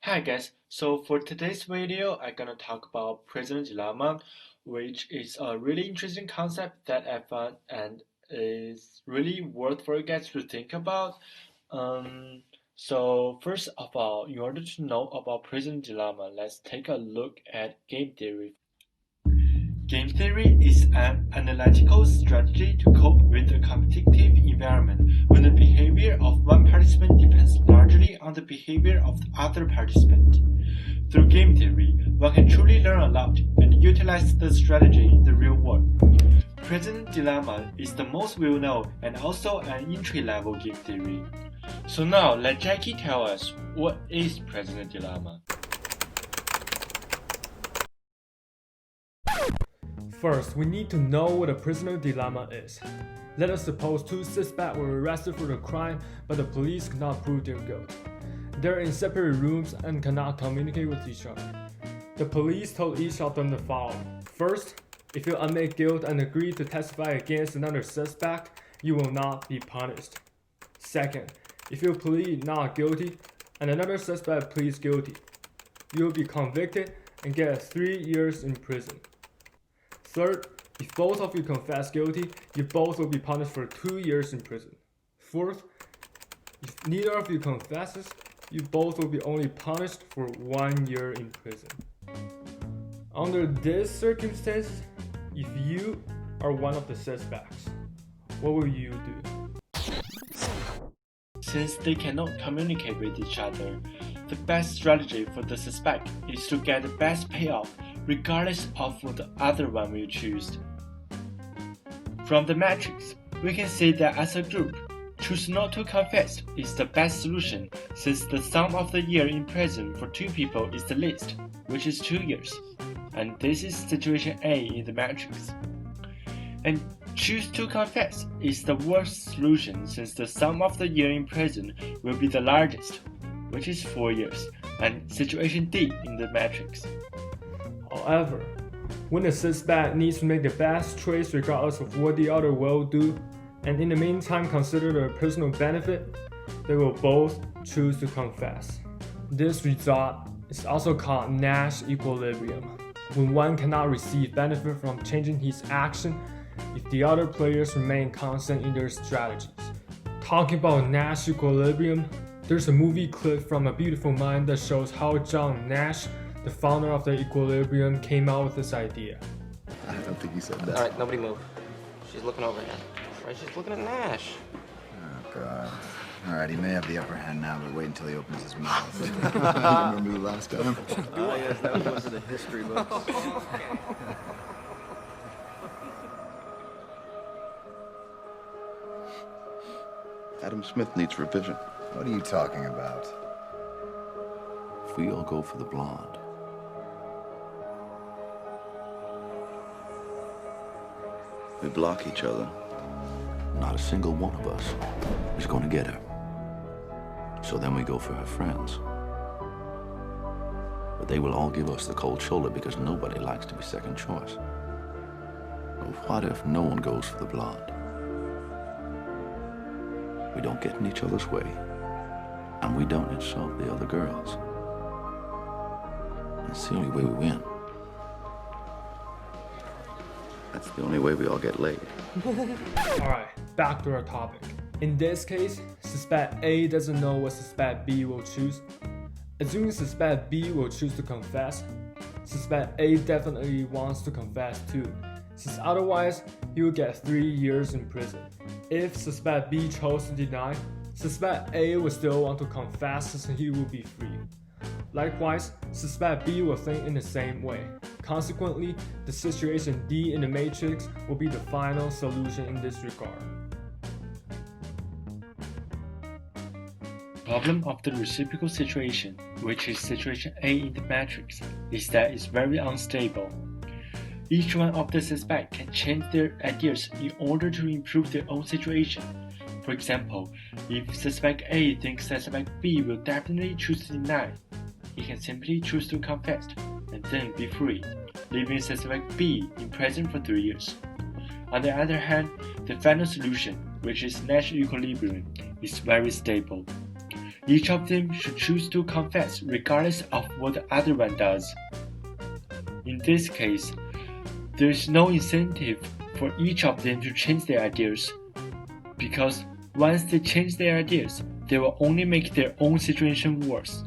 Hi guys, so for today's video, I'm gonna talk about prisoner dilemma, which is a really interesting concept that I found and is really worth for you guys to think about. So first of all, in order to know about prisoner dilemma, let's take a look at game theory. Game theory is an analytical strategy to cope with a competitive environment when the behavior of one participant depends largely on the behavior of the other participant. Through game theory, one can truly learn a lot and utilize the strategy in the real world. Prisoner dilemma is the most well-known and also an entry-level game theory. So now let Jacky tell us what is prisoner dilemma. First, we need to know what a prisoner dilemma is. Let us suppose two suspects were arrested for a crime, but the police cannot prove their guilt. They're in separate rooms and cannot communicate with each other. The police told each of them the following. First, if you admit guilt and agree to testify against another suspect, you will not be punished. Second, if you plead not guilty and another suspect pleads guilty, you will be convicted and get 3 years in prison. Third, if both of you confess guilty, you both will be punished for 2 years in prison. Fourth, if neither of you confesses, you both will be only punished for 1 year in prison. Under this circumstance, if you are one of the suspects, what will you do? Since they cannot communicate with each other, the best strategy for the suspect is to get the best payoff regardless of what the other one will choose. From the matrix, we can see that as a group, choose not to confess is the best solution since the sum of the year in prison for two people is the least, which is 2 years. And this is situation A in the matrix. And choose to confess is the worst solution since the sum of the year in prison will be the largest, which is 4 years, and situation D in the matrix. However, when the suspect needs to make the best choice regardless of what the other will do, and in the meantime consider their personal benefit, they will both choose to confess. This result is also called Nash equilibrium, when one cannot receive benefit from changing his action if the other players remain constant in their strategies. Talking about Nash equilibrium, there's a movie clip from A Beautiful Mind that shows how John Nash, the founder of the equilibrium, came out with this idea. I don't think he said that. All right, nobody move. She's looking over here. Right, she's looking at Nash. Oh, God. All right, he may have the upper hand now, but wait until he opens his mouth. Remember the last time? Oh, yes, that was one of the history books. Adam Smith needs revision. What are you talking about? If we all go for the blonde, we block each other. Not a single one of us is going to get her. So then we go for her friends. But they will all give us the cold shoulder because nobody likes to be second choice. But what if no one goes for the blonde? We don't get in each other's way, and we don't insult the other girls. That's the only way we win. That's the only way we all get laid. Alright, back to our topic. In this case, suspect A doesn't know what suspect B will choose. Assuming suspect B will choose to confess, suspect A definitely wants to confess too, since otherwise he will get 3 years in prison. If suspect B chose to deny, suspect A will still want to confess since he will be free. Likewise, suspect B will think in the same way. Consequently, the situation D in the matrix will be the final solution in this regard. Problem of the reciprocal situation, which is situation A in the matrix, is that it's very unstable. Each one of the suspects can change their ideas in order to improve their own situation. For example, if suspect A thinks suspect B will definitely choose to deny, he can simply choose to confess and then be free, leaving suspect B in prison for 3 years. On the other hand, the final solution, which is Nash equilibrium, is very stable. each of them should choose to confess regardless of what the other one does. In this case, there is no incentive for each of them to change their ideas, because once they change their ideas, they will only make their own situation worse.